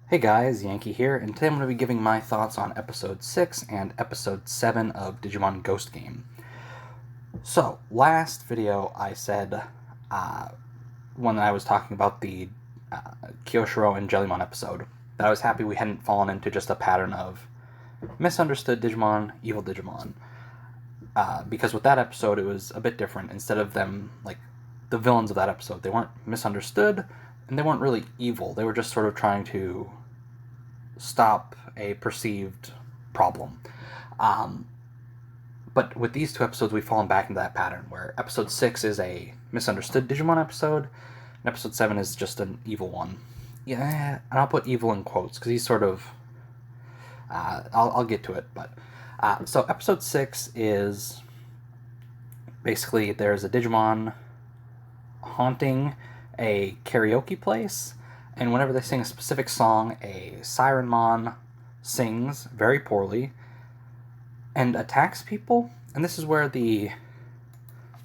Hey guys, Yankee here, and today I'm going to be giving my thoughts on Episode 6 and Episode 7 of Digimon Ghost Game. So, last video I said, when I was talking about the Kyoshiro and Jellymon episode, that I was happy we hadn't fallen into just a pattern of misunderstood Digimon, evil Digimon. Because with that episode, it was a bit different. Instead of them, the villains of that episode, they weren't misunderstood, and they weren't really evil. They were just sort of trying to stop a perceived problem. But with these two episodes, we've fallen back into that pattern, where Episode 6 is a misunderstood Digimon episode, and Episode 7 is just an evil one. Yeah, and I'll put evil in quotes, because he's sort of... I'll get to it, but... so Episode 6 is... basically, there's a Digimon haunting a karaoke place, and whenever they sing a specific song, a Sirenmon sings very poorly and attacks people. And this is where the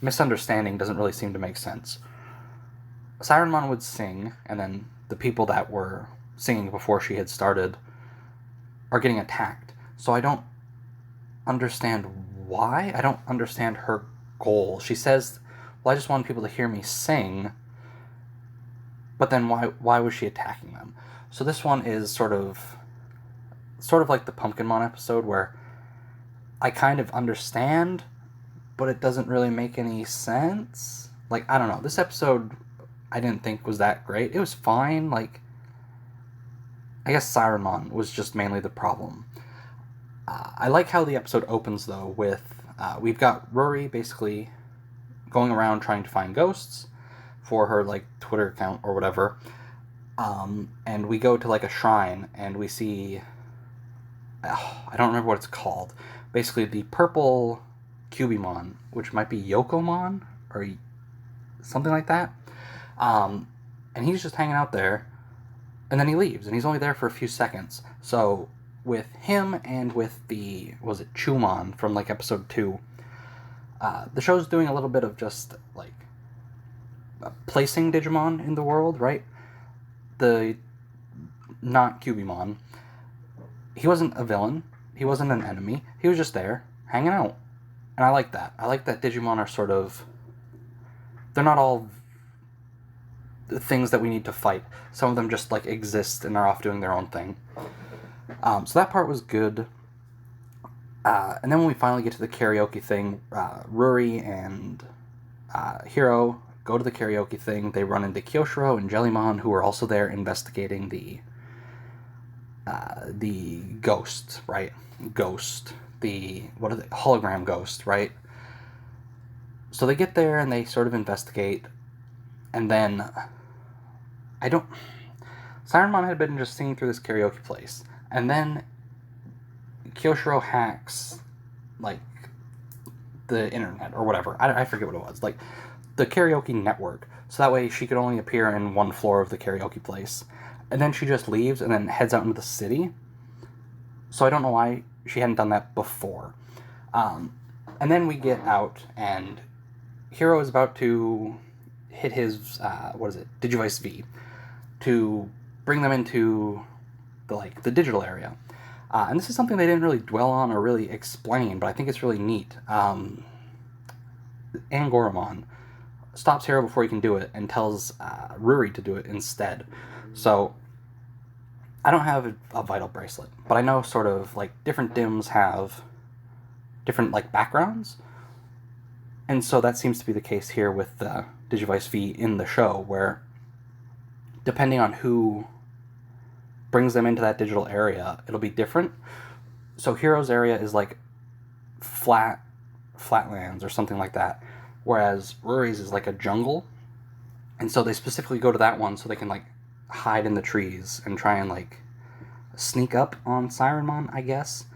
misunderstanding doesn't really seem to make sense. Sirenmon would sing, and then the people that were singing before she had started are getting attacked. So I don't understand why. I don't understand her goal. She says, well, I just want people to hear me sing. But then why was she attacking them? So this one is sort of like the Pumpkinmon episode, where I kind of understand, but it doesn't really make any sense. I don't know. This episode I didn't think was that great. It was fine. I guess Sirenmon was just mainly the problem. I like how the episode opens, though, with we've got Rory basically going around trying to find ghosts for her Twitter account or whatever, and we go to a shrine, and we see I don't remember what it's called, basically the purple Cubimon, which might be Yokomon or something like that, and he's just hanging out there, and then he leaves, and he's only there for a few seconds. So with him and with the Chumon from episode 2, the show's doing a little bit of just placing Digimon in the world, right? The not Cubimon, he wasn't a villain, he wasn't an enemy, he was just there, hanging out. And I like that. I like that Digimon are sort of... they're not all things that we need to fight. Some of them just exist and are off doing their own thing. So that part was good. And then when we finally get to the karaoke thing, Ruri and Hiro go to the karaoke thing. They run into Kyoshiro and Jellymon, who are also there investigating the ghost, right? Hologram ghost, right? So they get there and they sort of investigate, and then Sirenmon had been just singing through this karaoke place, and then Kyoshiro hacks the internet or whatever. I forget what it was. The karaoke network, so that way she could only appear in one floor of the karaoke place. And then she just leaves and then heads out into the city. So I don't know why she hadn't done that before. And then we get out, and Hiro is about to hit his, Digivice V, to bring them into the digital area. And this is something they didn't really dwell on or really explain, but I think it's really neat. Angoramon stops Hiro before he can do it and tells Ruri to do it instead. So I don't have a vital bracelet, but I know sort of different DIMs have different backgrounds, and so that seems to be the case here with Digivice V in the show, where depending on who brings them into that digital area, it'll be different. So Hiro's area is flatlands or something like that, whereas Ruri's is a jungle, and so they specifically go to that one so they can hide in the trees and try and sneak up on Sirenmon, I guess.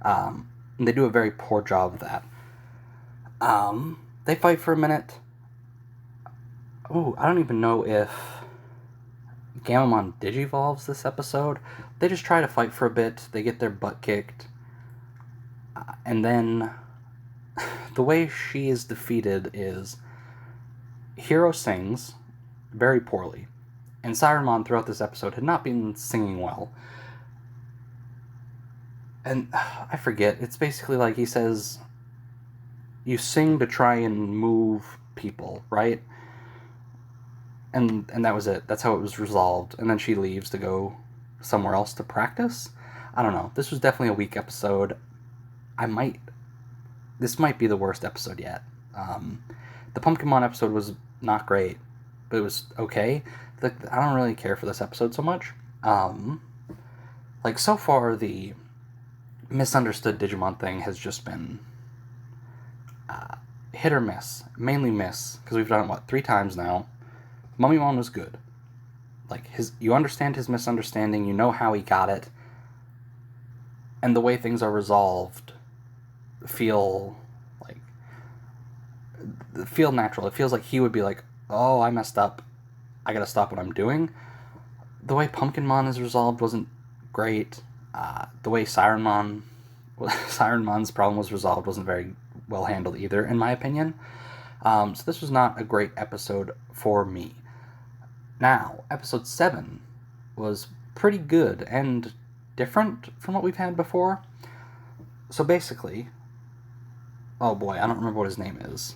And they do a very poor job of that. They fight for a minute. Ooh, I don't even know if Gamamon digivolves this episode. They just try to fight for a bit. They get their butt kicked. And then the way she is defeated is Hiro sings very poorly, And Sirenmon throughout this episode had not been singing well. And I forget, it's basically like he says, you sing to try and move people, right? And that was it. That's how it was resolved. And then she leaves to go somewhere else to practice. I don't know. This was definitely a weak episode. This might be the worst episode yet. The Pumpkinmon episode was not great, but it was okay. I don't really care for this episode so much. So far, the misunderstood Digimon thing has just been hit or miss. Mainly miss, because we've done it, 3 times now. Mummymon was good. You understand his misunderstanding, you know how he got it, and the way things are resolved feel natural. It feels like he would be like, oh, I messed up, I gotta stop what I'm doing. The way Pumpkinmon is resolved wasn't great. The way Sirenmon's problem was resolved wasn't very well handled either, in my opinion. So this was not a great episode for me. Now, episode 7 was pretty good and different from what we've had before. So basically, oh boy, I don't remember what his name is.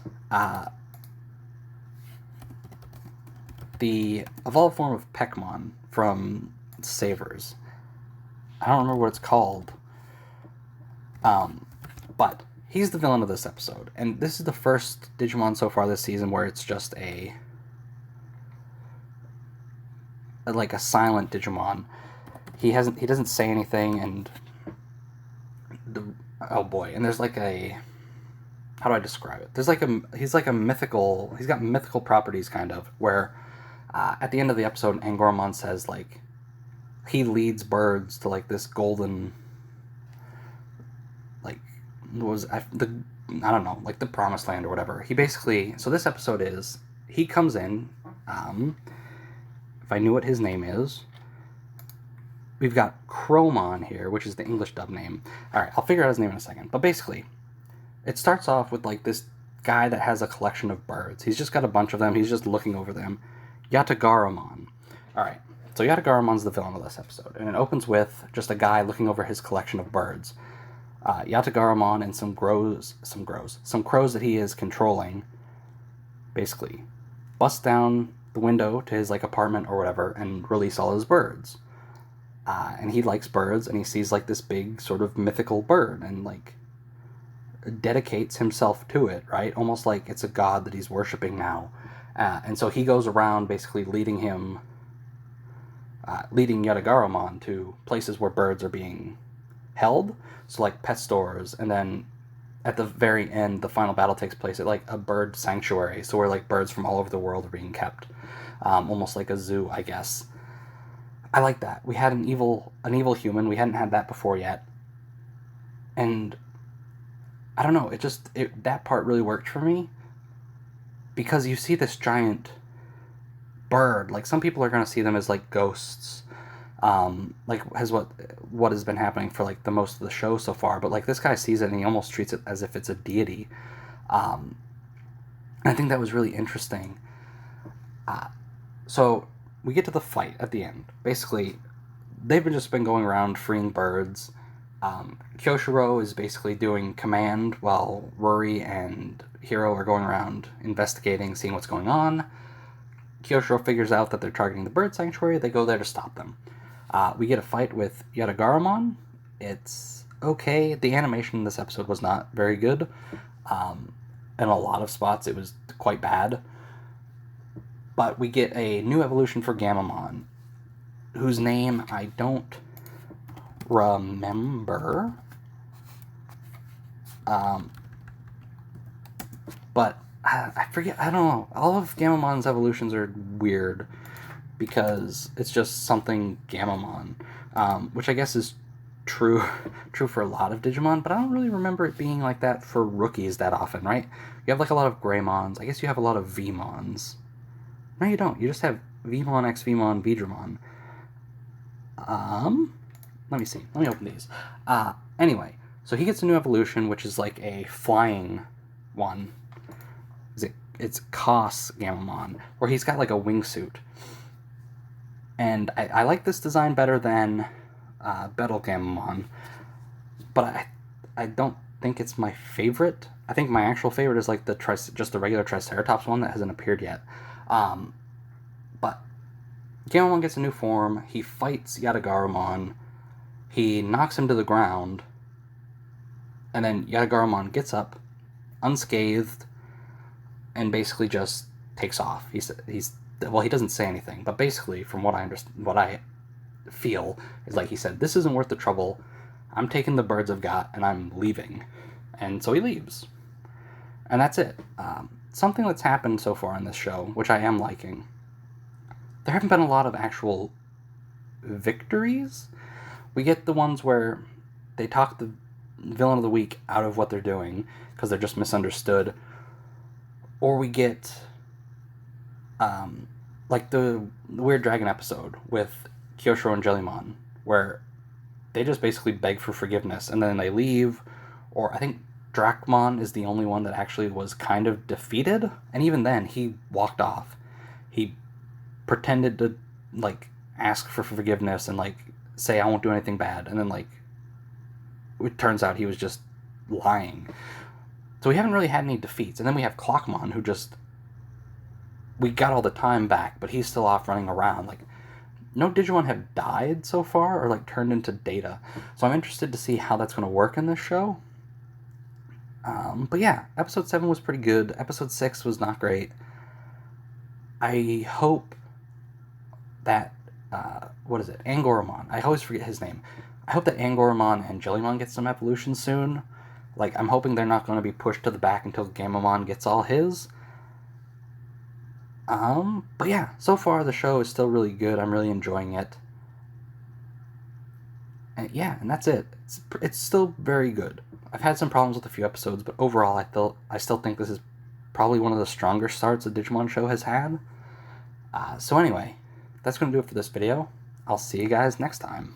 The evolved form of Peckmon from Savers. I don't remember what it's called. But he's the villain of this episode. And this is the first Digimon so far this season where it's just a silent Digimon. He doesn't say anything, and oh boy, and there's how do I describe it? He's got mythical properties, kind of, where at the end of the episode, Angoromon says he leads birds to this golden the promised land or whatever. So this episode is, he comes in, if I knew what his name is, we've got Chromon here, which is the English dub name. Alright, I'll figure out his name in a second. But basically, it starts off with this guy that has a collection of birds. He's just got a bunch of them, he's just looking over them. Yatagaramon. Alright, so Yatagaramon's the villain of this episode, and it opens with just a guy looking over his collection of birds. Yatagaramon and some crows that he is controlling, basically bust down the window to his apartment or whatever and release all his birds. And he likes birds, and he sees this big sort of mythical bird and dedicates himself to it, right? Almost like it's a god that he's worshiping now. And so he goes around basically leading Yatagaramon to places where birds are being held, so pet stores, and then at the very end, the final battle takes place at a bird sanctuary, so where birds from all over the world are being kept, almost like a zoo, I guess. I like that. We had an evil human. We hadn't had that before yet, and I don't know. That part really worked for me, because you see this giant bird. Some people are gonna see them as ghosts. What has been happening for the most of the show so far, but this guy sees it and he almost treats it as if it's a deity. And I think that was really interesting. So we get to the fight at the end. Basically, they've just been going around freeing birds. Kyoshiro is basically doing command while Rory and Hiro are going around investigating, seeing what's going on. Kyoshiro figures out that they're targeting the bird sanctuary. They go there to stop them. We get a fight with Yatagaramon. It's okay. The animation in this episode was not very good. In a lot of spots, it was quite bad. But we get a new evolution for Gamamon, whose name I don't remember. But I forget. I don't know. All of Gamamon's evolutions are weird, because it's just something Gamamon, which I guess is true for a lot of Digimon, but I don't really remember it being like that for rookies that often, right? You have a lot of Greymons. I guess you have a lot of Vmons. No, you don't. You just have Vmon, Xvmon, Vidramon. Let me see. Let me open these. Anyway, so he gets a new evolution, which is a flying one. It's Cos Gamamon, where he's got a wingsuit. And I like this design better than Gamamon, but I don't think it's my favorite. I think my actual favorite is like just the regular Triceratops one that hasn't appeared yet. Um, but Gamamon gets a new form. He fights Yatagarumon. He knocks him to the ground, and then Yatagarumon gets up, unscathed, and basically just takes off. He doesn't say anything, but basically, from what I feel is like he said, "This isn't worth the trouble. I'm taking the birds I've got and I'm leaving," and so he leaves, and that's it. Something that's happened so far in this show, which I am liking. There haven't been a lot of actual victories. We get the ones where they talk the villain of the week out of what they're doing because they're just misunderstood, or we get like the Weird Dragon episode with Kyoshiro and Jellymon, where they just basically beg for forgiveness and then they leave. Or I think Drachmon is the only one that actually was kind of defeated, and even then he walked off. He pretended to like ask for forgiveness and like say I won't do anything bad, and then like it turns out he was just lying. So we haven't really had any defeats. And then we have Clockmon, who just we got all the time back, but he's still off running around. Like no Digimon have died so far or like turned into data. So I'm interested to see how that's going to work in this show. But yeah, episode 7 was pretty good. Episode 6 was not great. I hope that what is it? Angoramon. I always forget his name. I hope that Angoramon and Jellymon get some evolution soon. Like, I'm hoping they're not going to be pushed to the back until Gamamon gets all his. But yeah, so far the show is still really good. I'm really enjoying it. And yeah, and that's it. It's still very good. I've had some problems with a few episodes, but overall I still think this is probably one of the stronger starts a Digimon show has had. So anyway, that's going to do it for this video. I'll see you guys next time.